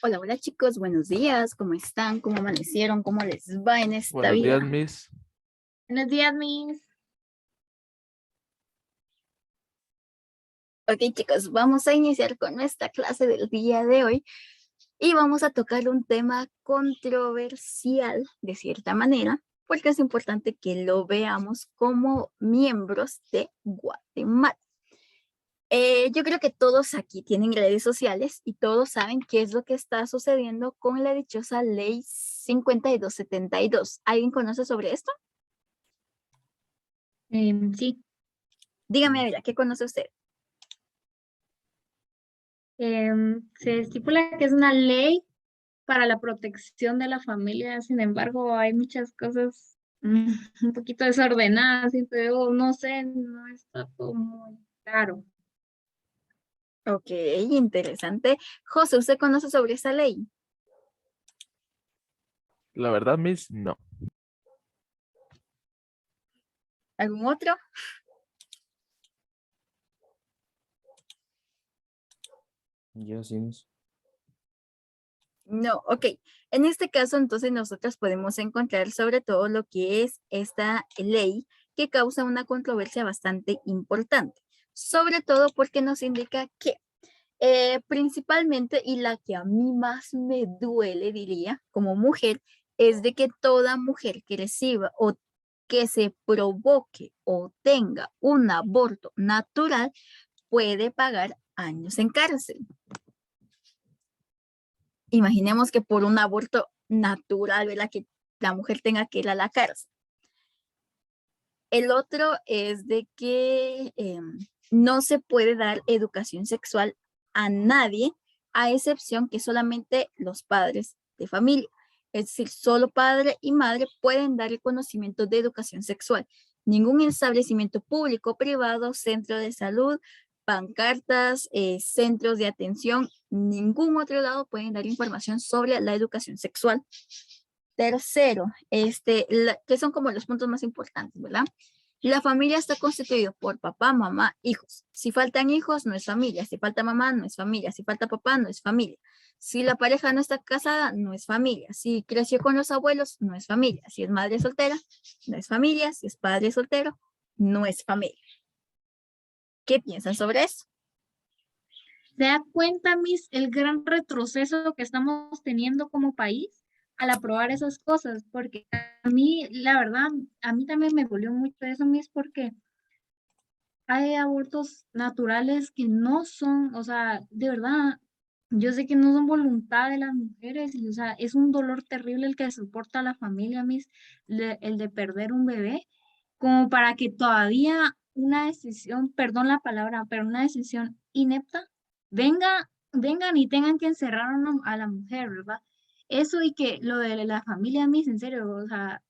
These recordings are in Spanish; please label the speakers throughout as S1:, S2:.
S1: Hola, hola chicos, buenos días, ¿cómo están? ¿Cómo amanecieron? ¿Cómo les va en esta
S2: Buenos días,
S1: vida?
S2: Miss.
S3: Buenos días, Miss.
S1: Ok chicos, vamos a iniciar con nuestra clase del día de hoy y vamos a tocar un tema controversial de cierta manera, porque es importante que lo veamos como miembros de Guatemala. Yo creo que todos aquí tienen redes sociales y todos saben qué es lo que está sucediendo con la dichosa ley 5272. ¿Alguien conoce sobre esto?
S3: Sí,
S1: Dígame, Avila, ¿qué conoce usted?
S3: se estipula que es una ley para la protección de la familia. Sin embargo, hay muchas cosas un poquito desordenadas, siento yo, no sé, no está todo muy claro.
S1: Ok, interesante. José, ¿usted conoce sobre esa ley?
S2: La verdad, Miss, no.
S1: ¿Algún otro?
S4: Yo sí, Miss.
S1: No, ok. En este caso, entonces, nosotros podemos encontrar sobre todo lo que es esta ley que causa una controversia bastante importante, sobre todo porque nos indica que principalmente, y la que a mí más me duele, diría, como mujer, es de que toda mujer que reciba o que se provoque o tenga un aborto natural puede pagar años en cárcel. Imaginemos que por un aborto natural, ¿verdad? Que la mujer tenga que ir a la cárcel. El otro es de que no se puede dar educación sexual a nadie, a excepción que solamente los padres de familia. Es decir, solo padre y madre pueden dar el conocimiento de educación sexual. Ningún establecimiento público, privado, centro de salud, pancartas, centros de atención, ningún otro lado pueden dar información sobre la educación sexual. Tercero, que son como los puntos más importantes, ¿verdad? La familia está constituida por papá, mamá, hijos. Si faltan hijos, no es familia. Si falta mamá, no es familia. Si falta papá, no es familia. Si la pareja no está casada, no es familia. Si creció con los abuelos, no es familia. Si es madre soltera, no es familia. Si es padre soltero, no es familia. ¿Qué piensan sobre eso?
S3: ¿Se da cuenta, Miss, el gran retroceso que estamos teniendo como país al aprobar esas cosas? Porque a mí, la verdad, a mí también me dolió mucho eso, Miss, porque hay abortos naturales que no son, o sea, de verdad, yo sé que no son voluntad de las mujeres y, o sea, es un dolor terrible el que soporta la familia, Miss, el de perder un bebé, como para que todavía una decisión, perdón la palabra, pero una decisión inepta, vengan y tengan que encerrar a la mujer, ¿verdad? Eso y que lo de la familia, Miss, en serio, o sea,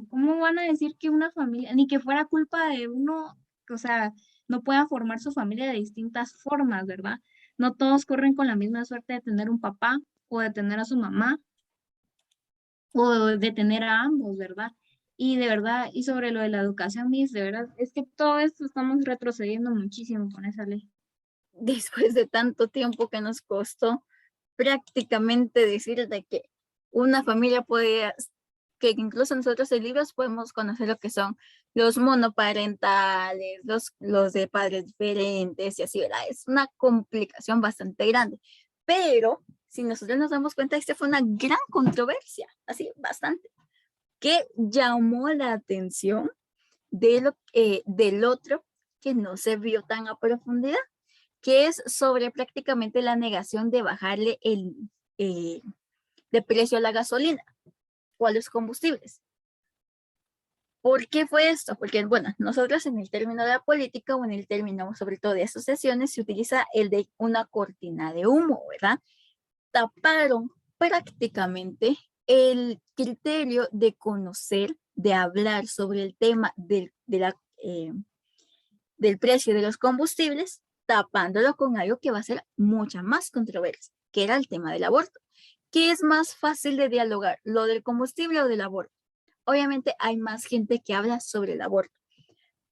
S3: ¿cómo van a decir que una familia, ni que fuera culpa de uno, o sea, no puedan formar su familia de distintas formas, ¿verdad? No todos corren con la misma suerte de tener un papá o de tener a su mamá o de tener a ambos, ¿verdad? Y de verdad, y sobre lo de la educación, Miss, de verdad, es que todo esto estamos retrocediendo muchísimo con esa ley.
S1: Después de tanto tiempo que nos costó prácticamente decir de que una familia puede, que incluso nosotros en libros podemos conocer lo que son los monoparentales, los de padres diferentes y así, ¿verdad? Es una complicación bastante grande. Pero si nosotros nos damos cuenta, esta fue una gran controversia, así, bastante, que llamó la atención del otro que no se vio tan a profundidad, que es sobre prácticamente la negación de bajarle eh, de precio a la gasolina o a los combustibles. ¿Por qué fue esto? Porque, bueno, nosotros en el término de la política o en el término sobre todo de asociaciones se utiliza el de una cortina de humo, ¿verdad? Taparon prácticamente el criterio de conocer, de hablar sobre el tema del precio de los combustibles, tapándolo con algo que va a ser mucha más controversia, que era el tema del aborto. ¿Qué es más fácil de dialogar, lo del combustible o del aborto? Obviamente hay más gente que habla sobre el aborto,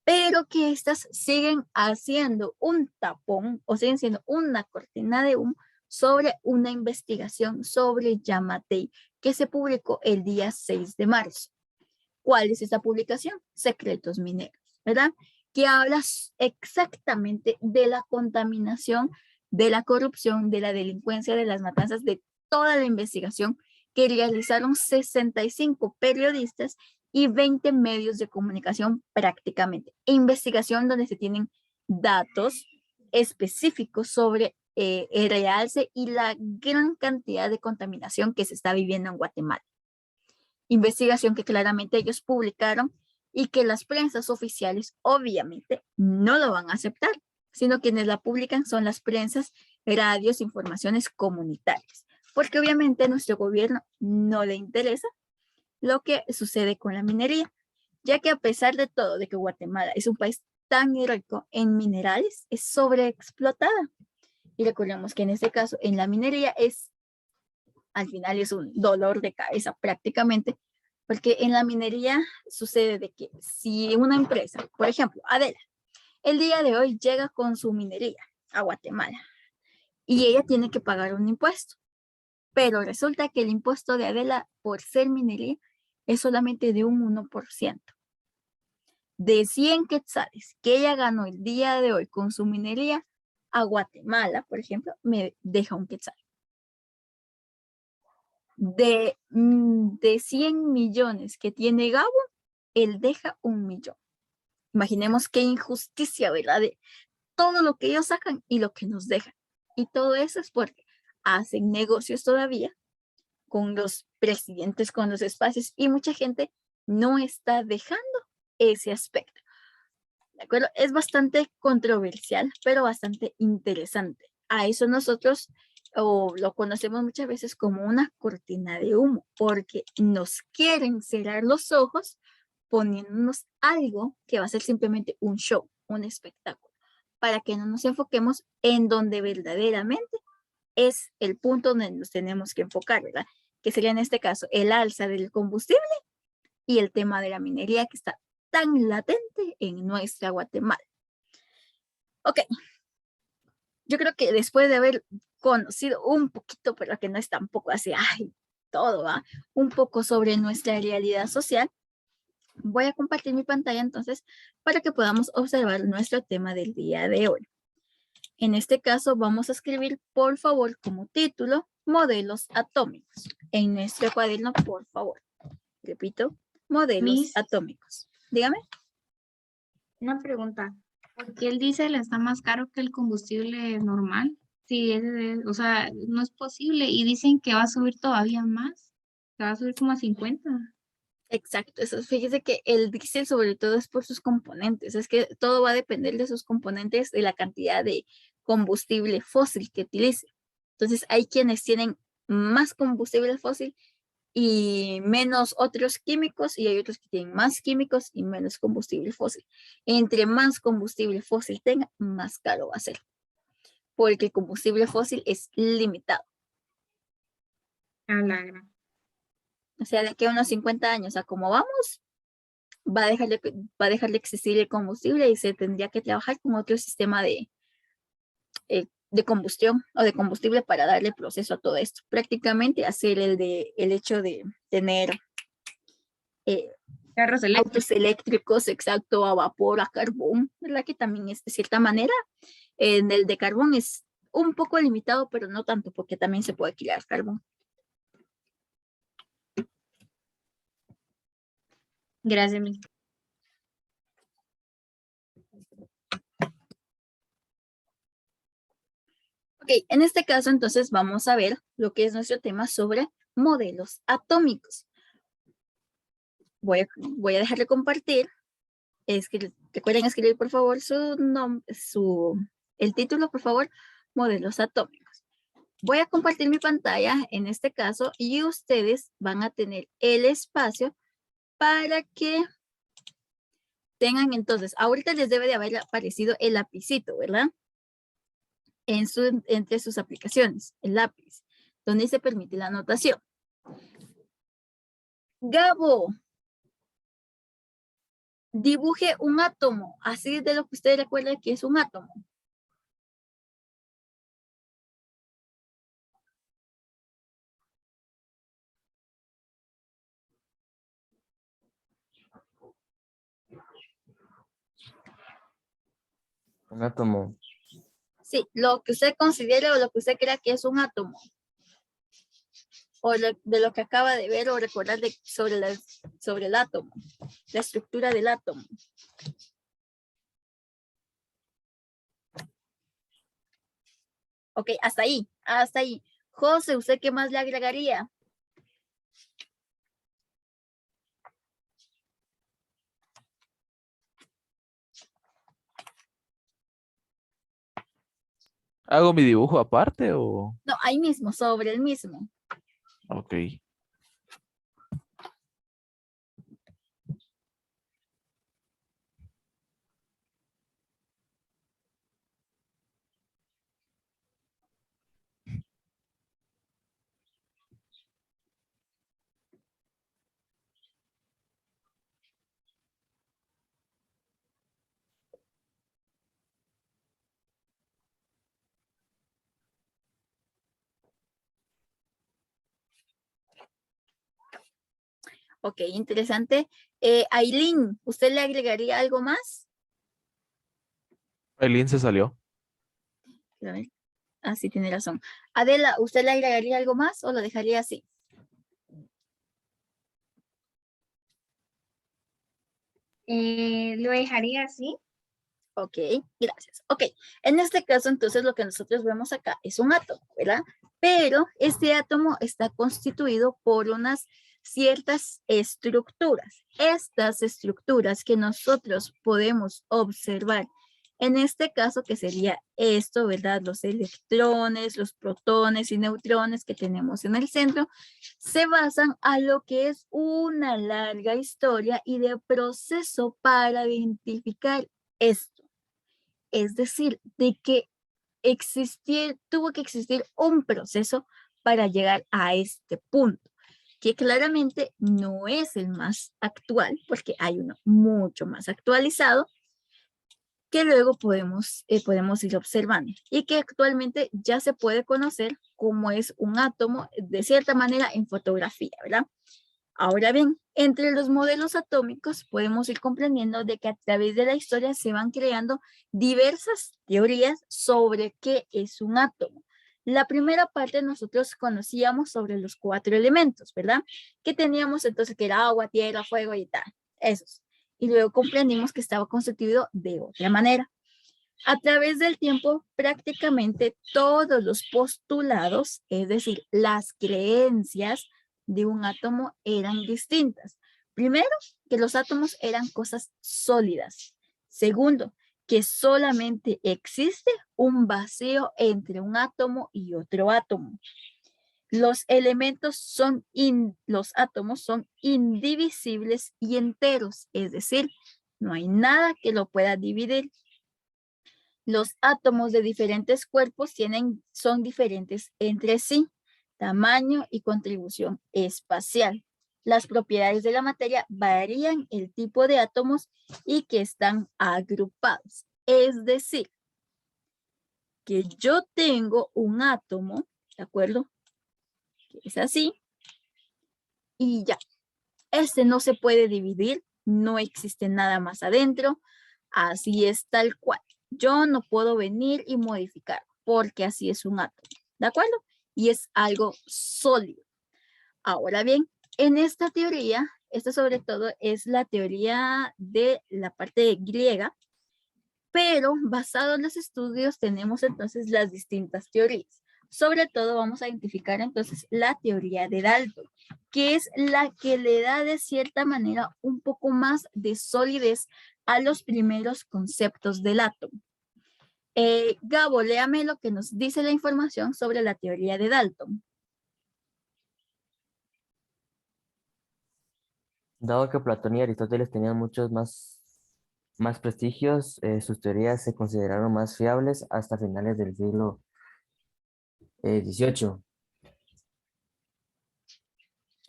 S1: pero que estas siguen haciendo un tapón o siguen siendo una cortina de humo sobre una investigación sobre Yamatei que se publicó el día 6 de marzo. ¿Cuál es esta publicación? Secretos Mineros, ¿verdad? Que habla exactamente de la contaminación, de la corrupción, de la delincuencia, de las matanzas, de toda la investigación que realizaron 65 periodistas y 20 medios de comunicación prácticamente. Investigación donde se tienen datos específicos sobre el realce y la gran cantidad de contaminación que se está viviendo en Guatemala. Investigación que claramente ellos publicaron y que las prensas oficiales obviamente no lo van a aceptar, sino quienes la publican son las prensas, radios, informaciones comunitarias, porque obviamente a nuestro gobierno no le interesa lo que sucede con la minería, ya que a pesar de todo, de que Guatemala es un país tan rico en minerales, es sobreexplotada. Y recordemos que en este caso, en la minería al final es un dolor de cabeza prácticamente, porque en la minería sucede de que si una empresa, por ejemplo, Adela, el día de hoy llega con su minería a Guatemala y ella tiene que pagar un impuesto, pero resulta que el impuesto de Adela por ser minería es solamente de un 1%. De 100 quetzales que ella ganó el día de hoy con su minería, a Guatemala, por ejemplo, me deja un quetzal. De 100 millones que tiene Gabo, él deja 1 millón. Imaginemos qué injusticia, ¿verdad? De todo lo que ellos sacan y lo que nos dejan. Y todo eso es porque hacen negocios todavía con los presidentes, con los espacios, y mucha gente no está dejando ese aspecto. ¿De acuerdo? Es bastante controversial, pero bastante interesante. A eso nosotros lo conocemos muchas veces como una cortina de humo, porque nos quieren cerrar los ojos poniéndonos algo que va a ser simplemente un show, un espectáculo, para que no nos enfoquemos en donde verdaderamente es el punto donde nos tenemos que enfocar, ¿verdad? Que sería en este caso el alza del combustible y el tema de la minería que está tan latente en nuestra Guatemala. Ok, yo creo que después de haber conocido un poquito, pero que no es tampoco así, ay, todo, ¿va? Un poco sobre nuestra realidad social, voy a compartir mi pantalla entonces para que podamos observar nuestro tema del día de hoy. En este caso vamos a escribir, por favor, como título, modelos atómicos. En nuestro cuaderno, por favor. Repito, modelos
S3: Miss,
S1: atómicos. Dígame.
S3: una pregunta. ¿Por qué el diésel está más caro que el combustible normal? Sí, o sea, no es posible. Y dicen que va a subir todavía más. Que va a subir como a 50.
S1: Exacto, eso, fíjese que el diésel sobre todo es por sus componentes, es que todo va a depender de sus componentes, de la cantidad de combustible fósil que utilice. Entonces hay quienes tienen más combustible fósil y menos otros químicos, y hay otros que tienen más químicos y menos combustible fósil. Entre más combustible fósil tenga, más caro va a ser, porque el combustible fósil es limitado.
S3: A la gran.
S1: O sea, de aquí a unos 50 años a cómo vamos, va a dejar de existir el combustible y se tendría que trabajar con otro sistema de combustión o de combustible para darle proceso a todo esto. Prácticamente hacer el hecho de tener
S3: Carros eléctricos.
S1: autos eléctricos, exacto, a vapor, a carbón, ¿verdad? Que también es de cierta manera, en el de carbón es un poco limitado, pero no tanto, porque también se puede crear carbón.
S3: Gracias, Miss.
S1: Ok, en este caso entonces vamos a ver lo que es nuestro tema sobre modelos atómicos. Voy a dejar de compartir. Recuerden escribir por favor el título, por favor, modelos atómicos. Voy a compartir mi pantalla en este caso y ustedes van a tener el espacio para que tengan entonces, ahorita les debe de haber aparecido el lapicito, ¿verdad? Entre sus aplicaciones, el lápiz, donde se permite la anotación. Gabo, dibuje un átomo, así de lo que usted recuerda que es un átomo.
S4: Un átomo.
S1: Sí, lo que usted considere o lo que usted crea que es un átomo. O de lo que acaba de ver o recordar sobre el átomo, la estructura del átomo. Ok, hasta ahí, hasta ahí. José, ¿usted qué más le agregaría?
S2: ¿Hago mi dibujo aparte o...?
S1: No, ahí mismo, sobre el mismo.
S2: Ok.
S1: Ok, interesante. Aileen, ¿usted le agregaría algo más?
S2: Aileen se salió.
S1: A ver. Ah, sí, tiene razón. Adela, ¿usted le agregaría algo más o lo dejaría así?
S3: Lo dejaría así.
S1: Ok, gracias. Ok, en este caso entonces lo que nosotros vemos acá es un átomo, ¿verdad? Pero este átomo está constituido por unas ciertas estructuras. Estas estructuras que nosotros podemos observar, en este caso que sería esto, ¿verdad? Los electrones, los protones y neutrones que tenemos en el centro, se basan a lo que es una larga historia y de proceso para identificar esto. Es decir, de que tuvo que existir un proceso para llegar a este punto, que claramente no es el más actual, porque hay uno mucho más actualizado, que luego podemos ir observando y que actualmente ya se puede conocer como es un átomo de cierta manera en fotografía, ¿verdad? Ahora bien, entre los modelos atómicos podemos ir comprendiendo de que a través de la historia se van creando diversas teorías sobre qué es un átomo. La primera parte nosotros conocíamos sobre los 4 elementos, ¿verdad? Que teníamos entonces que era agua, tierra, fuego y tal, esos. Y luego comprendimos que estaba constituido de otra manera. A través del tiempo, prácticamente todos los postulados, es decir, las creencias de un átomo eran distintas. Primero, que los átomos eran cosas sólidas. Segundo, que solamente existe un vacío entre un átomo y otro átomo. Los los átomos son indivisibles y enteros, es decir, no hay nada que lo pueda dividir. Los átomos de diferentes cuerpos son diferentes entre sí, tamaño y contribución espacial. Las propiedades de la materia varían el tipo de átomos y que están agrupados. Es decir, que yo tengo un átomo, ¿de acuerdo? Que es así, y ya. Este no se puede dividir, no existe nada más adentro, así es tal cual. Yo no puedo venir y modificar porque así es un átomo, ¿de acuerdo? Y es algo sólido. Ahora bien, en esta teoría, esta sobre todo es la teoría de la parte griega, pero basado en los estudios tenemos entonces las distintas teorías. Sobre todo vamos a identificar entonces la teoría de Dalton, que es la que le da de cierta manera un poco más de solidez a los primeros conceptos del átomo. Gabo, léame lo que nos dice la información sobre la teoría de Dalton.
S4: Dado que Platón y Aristóteles tenían muchos más prestigios, sus teorías se consideraron más fiables hasta finales del siglo XVIII.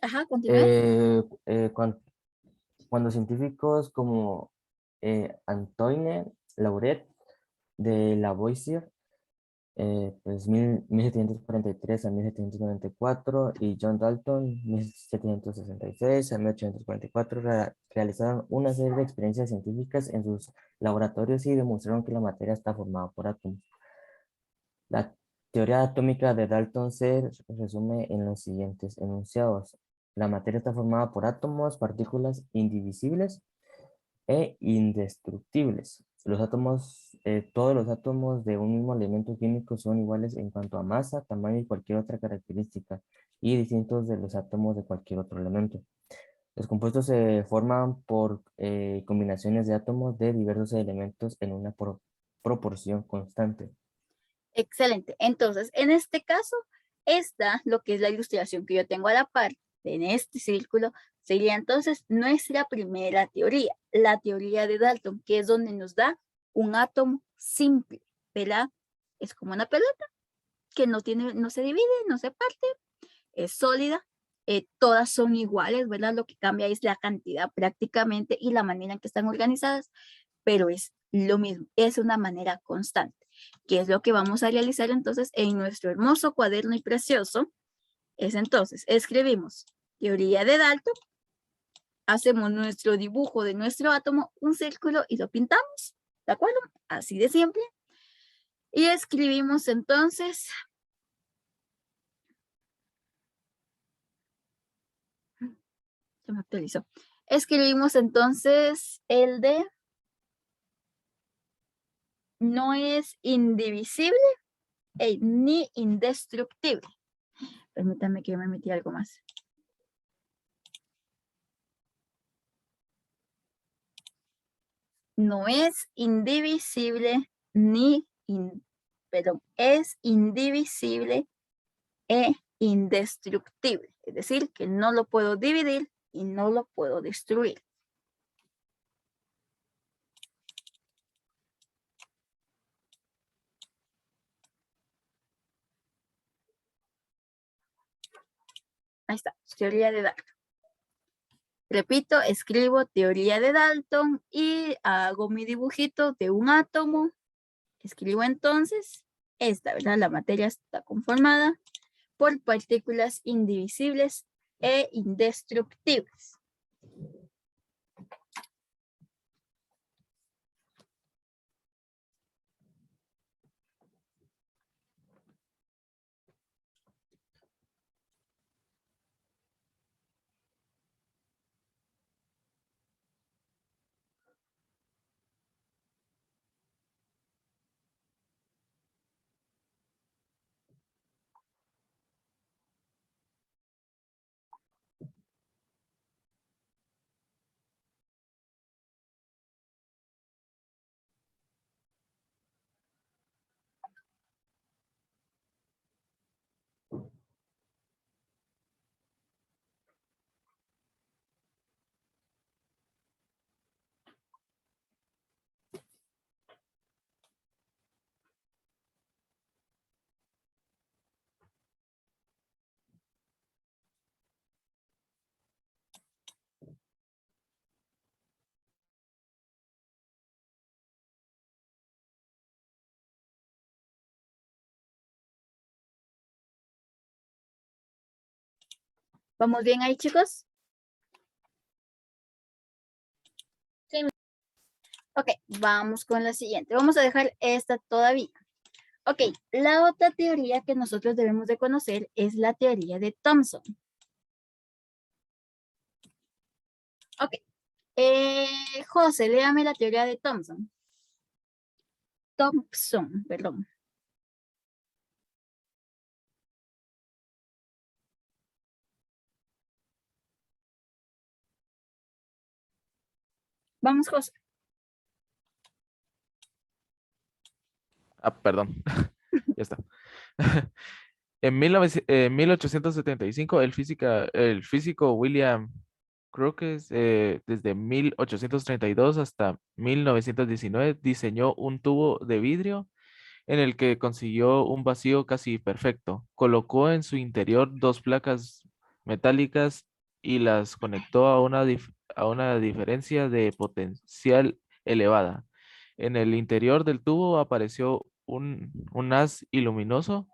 S1: Ajá, continúe.
S4: Eh, eh, cuan- Cuando científicos como Antoine Lauret de Lavoisier Pues 1743 a 1794 y John Dalton 1766 a 1844 realizaron una serie de experiencias científicas en sus laboratorios y demostraron que la materia está formada por átomos. La teoría atómica de Dalton se resume en los siguientes enunciados. La materia está formada por átomos, partículas indivisibles e indestructibles. Los átomos, todos los átomos de un mismo elemento químico son iguales en cuanto a masa, tamaño y cualquier otra característica, y distintos de los átomos de cualquier otro elemento. Los compuestos se forman por combinaciones de átomos de diversos elementos en una proporción constante.
S1: Excelente. Entonces, en este caso, esta, lo que es la ilustración que yo tengo a la par, en este círculo, sería entonces nuestra primera teoría, la teoría de Dalton, que es donde nos da un átomo simple, ¿verdad? Es como una pelota que no se divide, no se parte, es sólida, todas son iguales, ¿verdad? Lo que cambia es la cantidad prácticamente y la manera en que están organizadas, pero es lo mismo, es una manera constante, que es lo que vamos a realizar entonces en nuestro hermoso cuaderno y precioso. Es entonces, escribimos teoría de Dalton, hacemos nuestro dibujo de nuestro átomo, un círculo y lo pintamos, ¿de acuerdo? Así de simple. Y escribimos entonces, se me actualizó, escribimos entonces el de no es indivisible ni indestructible. Permítanme que yo me metí algo más. No es indivisible perdón, es indivisible e indestructible. Es decir, que no lo puedo dividir y no lo puedo destruir. Ahí está, teoría de Dalton. Repito, escribo teoría de Dalton y hago mi dibujito de un átomo. Escribo entonces esta, ¿verdad? La materia está conformada por partículas indivisibles e indestructibles. ¿Vamos bien ahí, chicos?
S3: Sí.
S1: Ok, vamos con la siguiente. Vamos a dejar esta todavía. Ok, la otra teoría que nosotros debemos de conocer es la teoría de Thomson. Ok, José, léame la teoría de Thomson. Thomson, perdón. Vamos, José.
S2: Ah, perdón. Ya está. En 1875, el físico William Crookes, desde 1832 hasta 1919, diseñó un tubo de vidrio en el que consiguió un vacío casi perfecto. Colocó en su interior dos placas metálicas y las conectó a una diferencia de potencial elevada. En el interior del tubo apareció un haz iluminoso,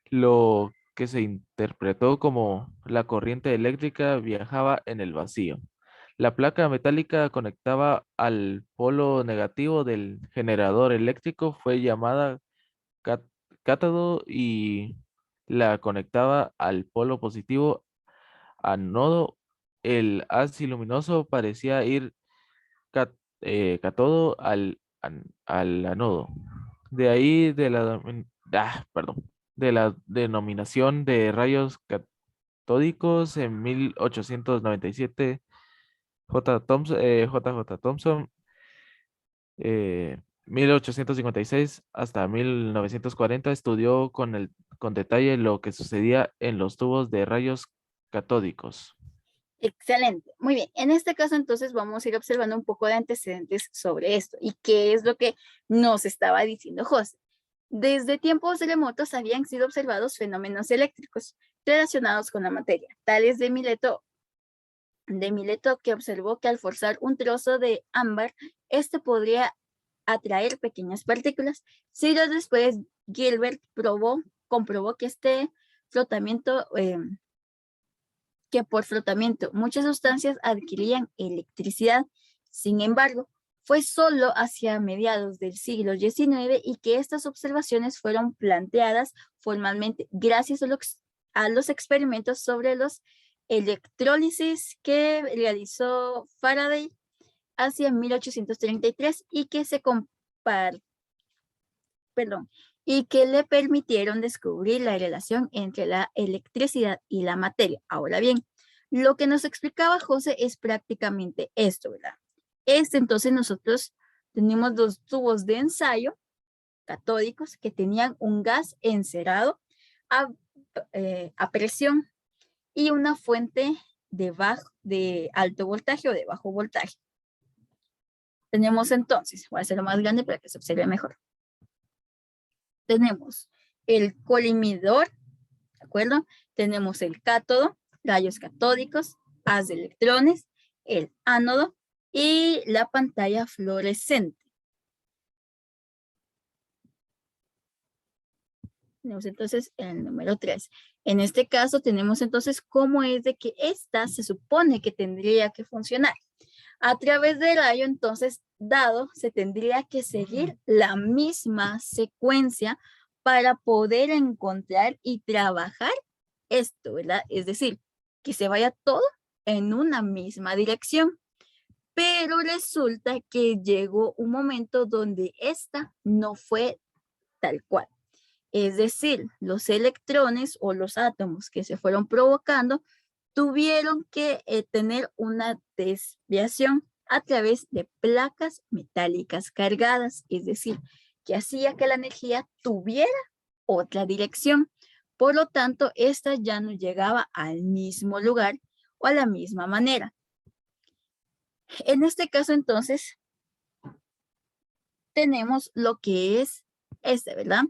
S2: lo que se interpretó como la corriente eléctrica viajaba en el vacío. La placa metálica conectaba al polo negativo del generador eléctrico, fue llamada cá- cátodo, y la conectaba al polo positivo, anodo. El haz luminoso parecía ir cátodo al anodo. De ahí de la denominación de rayos catódicos en 1897, J. Thomson, 1856 hasta 1940, estudió con detalle lo que sucedía en los tubos de rayos catódicos.
S1: Excelente, muy bien. En este caso, entonces, vamos a ir observando un poco de antecedentes sobre esto y qué es lo que nos estaba diciendo José. Desde tiempos remotos habían sido observados fenómenos eléctricos relacionados con la materia, tales de Mileto, que observó que al forzar un trozo de ámbar, este podría atraer pequeñas partículas. Siglos después, Gilbert comprobó que que por flotamiento muchas sustancias adquirían electricidad. Sin embargo, fue solo hacia mediados del siglo XIX y que estas observaciones fueron planteadas formalmente gracias a los experimentos sobre los electrólisis que realizó Faraday hacia 1833 y que y que le permitieron descubrir la relación entre la electricidad y la materia. Ahora bien, lo que nos explicaba José es prácticamente esto, ¿verdad? Entonces nosotros tenemos dos tubos de ensayo catódicos que tenían un gas encerado a presión y una fuente de alto voltaje o de bajo voltaje. Tenemos entonces, voy a hacerlo más grande para que se observe mejor. Tenemos el colimidor, ¿de acuerdo? Tenemos el cátodo, rayos catódicos, haz de electrones, el ánodo y la pantalla fluorescente. Tenemos entonces el número 3. En este caso tenemos entonces cómo es de que esta se supone que tendría que funcionar. A través del rayo entonces dado se tendría que seguir la misma secuencia para poder encontrar y trabajar esto, ¿verdad? Es decir, que se vaya todo en una misma dirección. Pero resulta que llegó un momento donde esta no fue tal cual. Es decir, los electrones o los átomos que se fueron provocando tuvieron que tener una desviación a través de placas metálicas cargadas, es decir, que hacía que la energía tuviera otra dirección. Por lo tanto, esta ya no llegaba al mismo lugar o a la misma manera. En este caso, entonces, tenemos lo que es ¿verdad?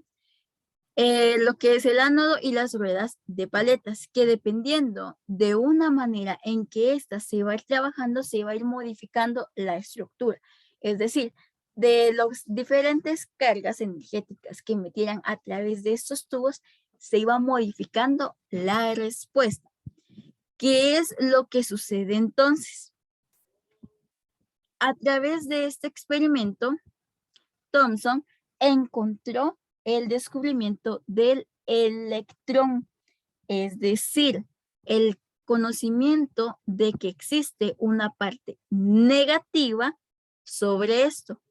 S1: Lo que es el ánodo y las ruedas de paletas, que dependiendo de una manera en que ésta se va a ir trabajando, se va a ir modificando la estructura. Es decir, de las diferentes cargas energéticas que metieran a través de estos tubos, se iba modificando la respuesta. ¿Qué es lo que sucede entonces? A través de este experimento, Thomson encontró el descubrimiento del electrón, es decir, el conocimiento de que existe una parte negativa sobre esto.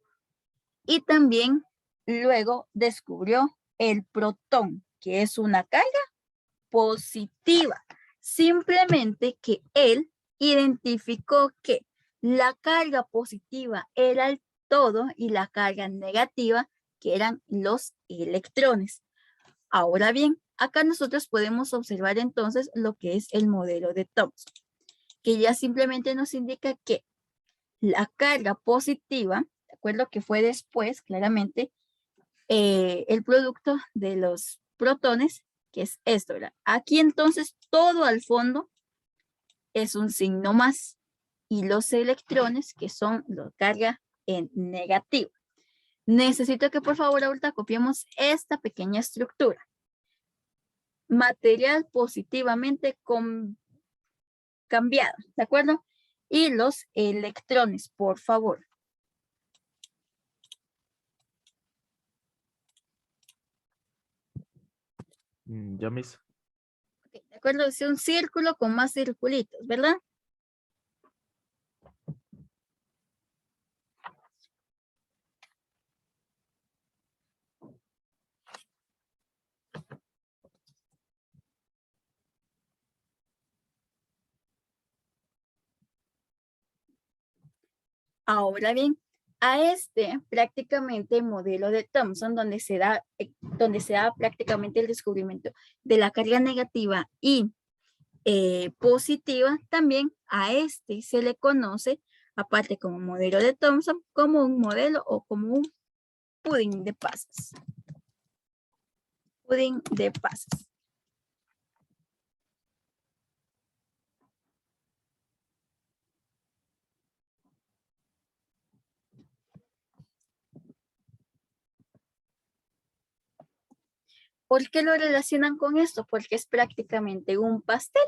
S1: Y también luego descubrió el protón, que es una carga positiva. Simplemente que él identificó que la carga positiva era el todo y la carga negativa que eran los electrones. Ahora bien, acá nosotros podemos observar entonces lo que es el modelo de Thomson, que ya simplemente nos indica que la carga positiva, de acuerdo que fue después, claramente, el producto de los protones, que es esto, ¿verdad? Aquí entonces todo al fondo es un signo más y los electrones, que son la carga en negativo. necesito que por favor ahorita copiemos esta pequeña estructura. Material positivamente cambiado, ¿de acuerdo? Y los electrones, por favor.
S2: Ya, Miss.
S1: Ok, ¿de acuerdo? Es un círculo con más circulitos, ¿verdad? Ahora bien, a este prácticamente modelo de Thomson, donde se da prácticamente el descubrimiento de la carga negativa y positiva, también a este se le conoce, aparte como modelo de Thomson, como un modelo o como un pudín de pasas. Pudín de pasas. ¿Por qué lo relacionan con esto? Porque es prácticamente un pastel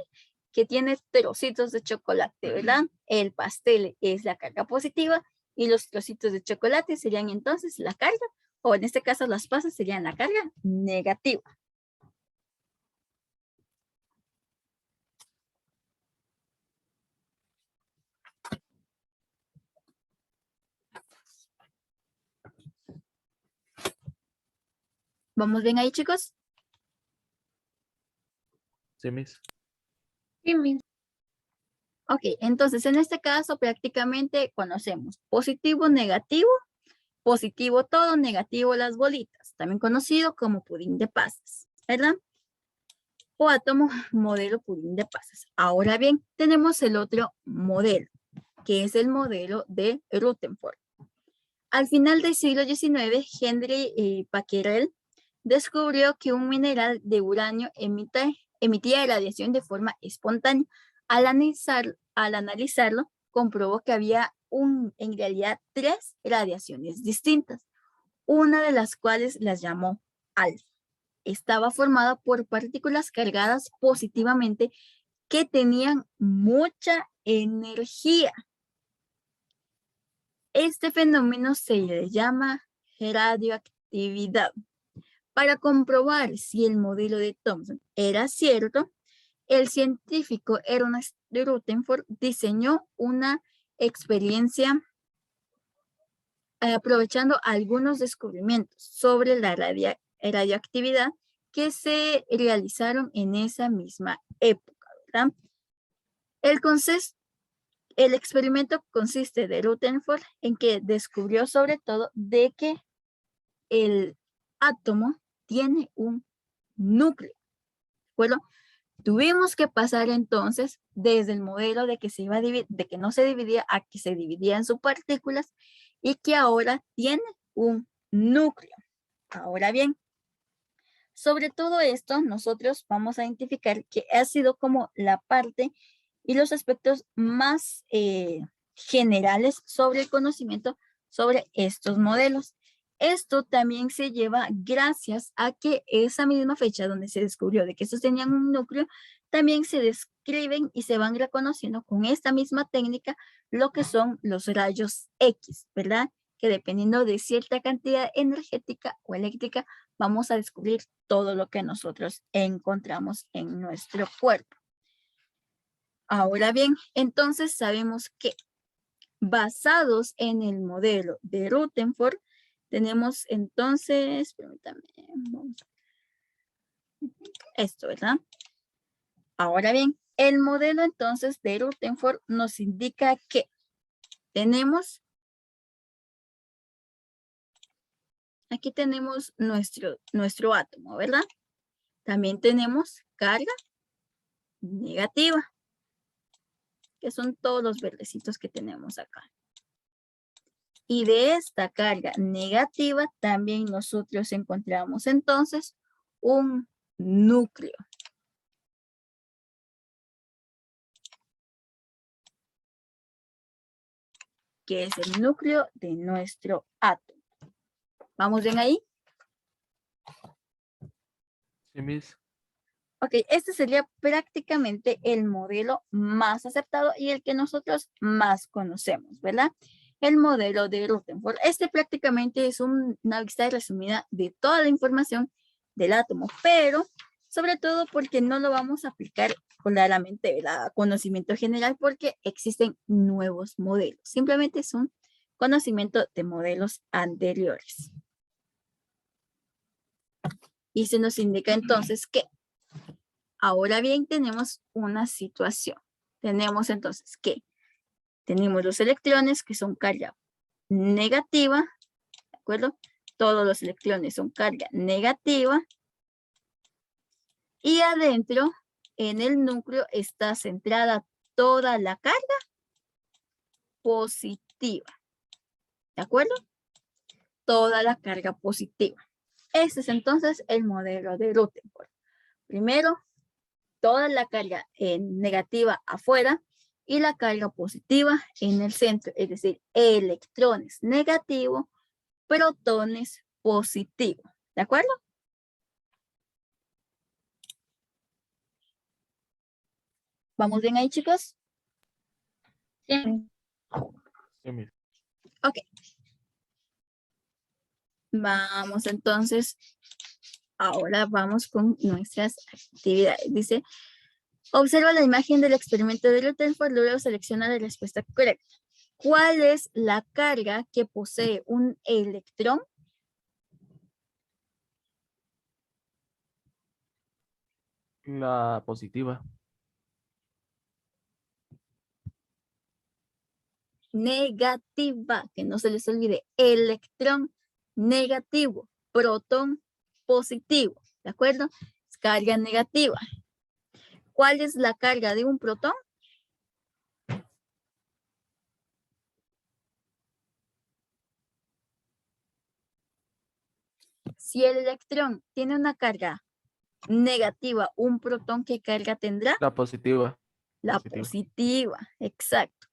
S1: que tiene trocitos de chocolate, ¿verdad? El pastel es la carga positiva y los trocitos de chocolate serían entonces la carga, o en este caso las pasas serían la carga negativa. ¿Vamos bien ahí, chicos?
S2: Sí, Miss.
S3: Sí, Miss.
S1: Ok, entonces en este caso prácticamente conocemos positivo, positivo todo, negativo las bolitas, también conocido como pudín de pasas, ¿verdad? O átomo modelo pudín de pasas. Ahora bien, tenemos el otro modelo, que es el modelo de Rutherford. Al final del siglo XIX, Henry Becquerel descubrió que un mineral de uranio emitía radiación de forma espontánea. Al analizarlo, comprobó que había en realidad 3 radiaciones distintas, una de las cuales las llamó alfa. Estaba formada por partículas cargadas positivamente que tenían mucha energía. Este fenómeno se le llama radioactividad. Para comprobar si el modelo de Thomson era cierto, el científico Ernest Rutherford diseñó una experiencia aprovechando algunos descubrimientos sobre la radioactividad que se realizaron en esa misma época, ¿verdad? El experimento consiste de Rutherford en que descubrió sobre todo de que el átomo tiene un núcleo. Bueno, tuvimos que pasar entonces desde el modelo de que de que no se dividía a que se dividía en subpartículas y que ahora tiene un núcleo. Ahora bien, sobre todo esto, nosotros vamos a identificar que ha sido como la parte y los aspectos más generales sobre el conocimiento sobre estos modelos. Esto también se lleva gracias a que esa misma fecha donde se descubrió de que estos tenían un núcleo, también se describen y se van reconociendo con esta misma técnica lo que son los rayos X, ¿verdad? Que dependiendo de cierta cantidad energética o eléctrica, vamos a descubrir todo lo que nosotros encontramos en nuestro cuerpo. Ahora bien, entonces sabemos que basados en el modelo de Rutherford, tenemos entonces, permítame, vamos a esto, ¿verdad? Ahora bien, el modelo entonces de Rutherford nos indica que tenemos, aquí tenemos nuestro átomo, ¿verdad? También tenemos carga negativa, que son todos los verdecitos que tenemos acá. Y de esta carga negativa también nosotros encontramos entonces un núcleo. Que es el núcleo de nuestro átomo. ¿Vamos bien ahí?
S2: Sí, Miss.
S1: Ok, este sería prácticamente el modelo más aceptado y el que nosotros más conocemos, ¿verdad? El modelo de Rutherford. Este prácticamente es una vista resumida de toda la información del átomo, pero sobre todo porque no lo vamos a aplicar claramente, ¿verdad? Conocimiento general, porque existen nuevos modelos. Simplemente es un conocimiento de modelos anteriores. Y se nos indica entonces que ahora bien, tenemos una situación. Tenemos entonces que tenemos los electrones que son carga negativa, ¿de acuerdo? Todos los electrones son carga negativa. Y adentro, en el núcleo, está centrada toda la carga positiva. ¿De acuerdo? Toda la carga positiva. Este es entonces el modelo de Rutherford. Primero, toda la carga negativa afuera y la carga positiva en el centro, es decir, electrones negativos, protones positivos. ¿De acuerdo? ¿Vamos bien ahí, chicos?
S3: Sí.
S2: Sí, Miss.
S1: Ok. Vamos entonces, ahora vamos con nuestras actividades. Dice, observa la imagen del experimento de Rutherford, luego selecciona la respuesta correcta. ¿Cuál es la carga que posee un electrón?
S2: La positiva.
S1: Negativa, que no se les olvide, electrón negativo, protón positivo, ¿de acuerdo? Es carga negativa. ¿Cuál es la carga de un protón? Si el electrón tiene una carga negativa, un protón, ¿qué carga tendrá?
S2: La positiva.
S1: La
S2: Positiva.
S1: positiva, exacto.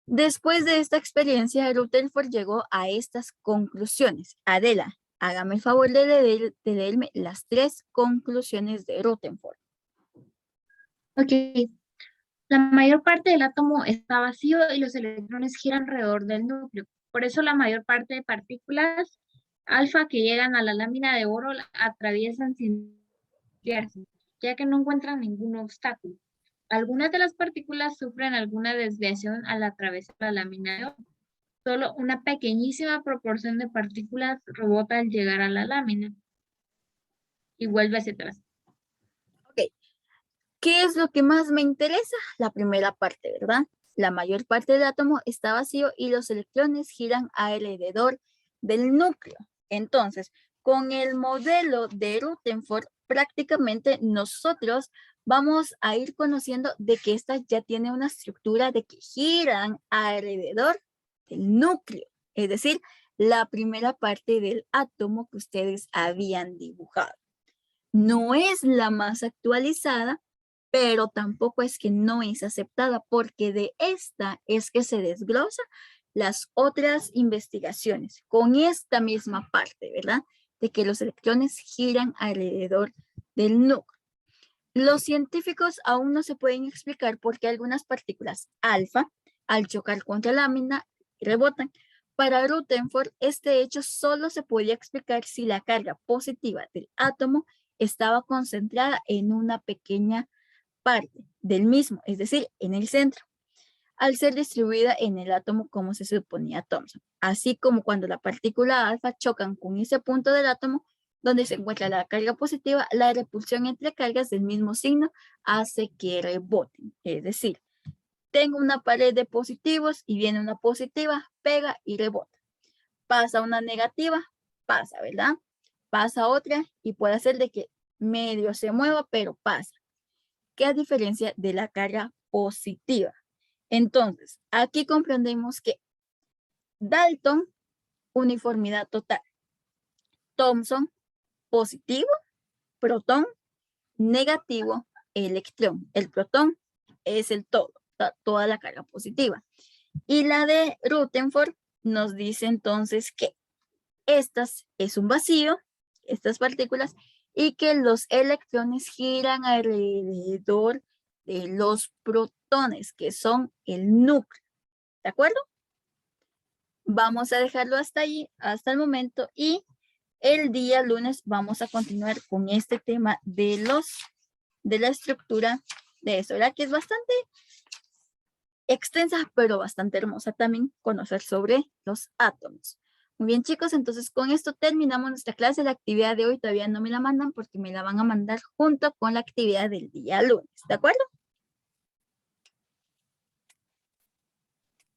S1: Después de esta experiencia, Rutherford llegó a estas conclusiones. Adela, hágame el favor de leerme las 3 conclusiones de Rutherford.
S3: Ok. La mayor parte del átomo está vacío y los electrones giran alrededor del núcleo. Por eso la mayor parte de partículas alfa que llegan a la lámina de oro la atraviesan sin desviarse, ya que no encuentran ningún obstáculo. Algunas de las partículas sufren alguna desviación al atravesar la lámina de oro. Solo una pequeñísima proporción de partículas rebota al llegar a la lámina y vuelve hacia atrás.
S1: ¿Qué es lo que más me interesa? La primera parte, ¿verdad? La mayor parte del átomo está vacío y los electrones giran alrededor del núcleo. Entonces, con el modelo de Rutherford, prácticamente nosotros vamos a ir conociendo de que esta ya tiene una estructura de que giran alrededor del núcleo. Es decir, la primera parte del átomo que ustedes habían dibujado. No es la más actualizada, pero tampoco es que no es aceptada, porque de esta es que se desglosa las otras investigaciones con esta misma parte, ¿verdad? De que los electrones giran alrededor del núcleo. Los científicos aún no se pueden explicar por qué algunas partículas alfa, al chocar contra la lámina, rebotan. Para Rutherford, este hecho solo se podía explicar si la carga positiva del átomo estaba concentrada en una pequeña parte del mismo, es decir, en el centro, al ser distribuida en el átomo como se suponía Thomson. Así como cuando la partícula alfa chocan con ese punto del átomo donde se encuentra la carga positiva, la repulsión entre cargas del mismo signo hace que reboten. Es decir, tengo una pared de positivos y viene una positiva, pega y rebota. Pasa una negativa, pasa, ¿verdad? Pasa otra y puede hacer de que medio se mueva, pero pasa. ¿Qué a diferencia de la carga positiva? Entonces, aquí comprendemos que Dalton, uniformidad total. Thomson, positivo, protón, negativo, electrón. El protón es el todo, toda la carga positiva. Y la de Rutherford nos dice entonces que estas es un vacío, estas partículas, y que los electrones giran alrededor de los protones, que son el núcleo. ¿De acuerdo? Vamos a dejarlo hasta ahí, hasta el momento, y el día lunes vamos a continuar con este tema de la estructura de eso, ¿verdad? Que es bastante extensa, pero bastante hermosa también conocer sobre los átomos. Muy bien, chicos, entonces con esto terminamos nuestra clase. La actividad de hoy todavía no me la mandan porque me la van a mandar junto con la actividad del día lunes, ¿de acuerdo?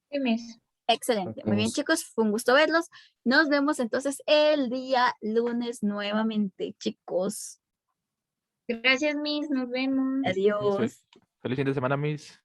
S3: Sí, Miss.
S1: Excelente. Muy bien,
S4: Miss.
S1: chicos, fue un gusto verlos. Nos vemos entonces el día lunes nuevamente, chicos.
S3: Gracias, Miss. Nos vemos.
S1: Adiós.
S2: Feliz fin de semana, Miss.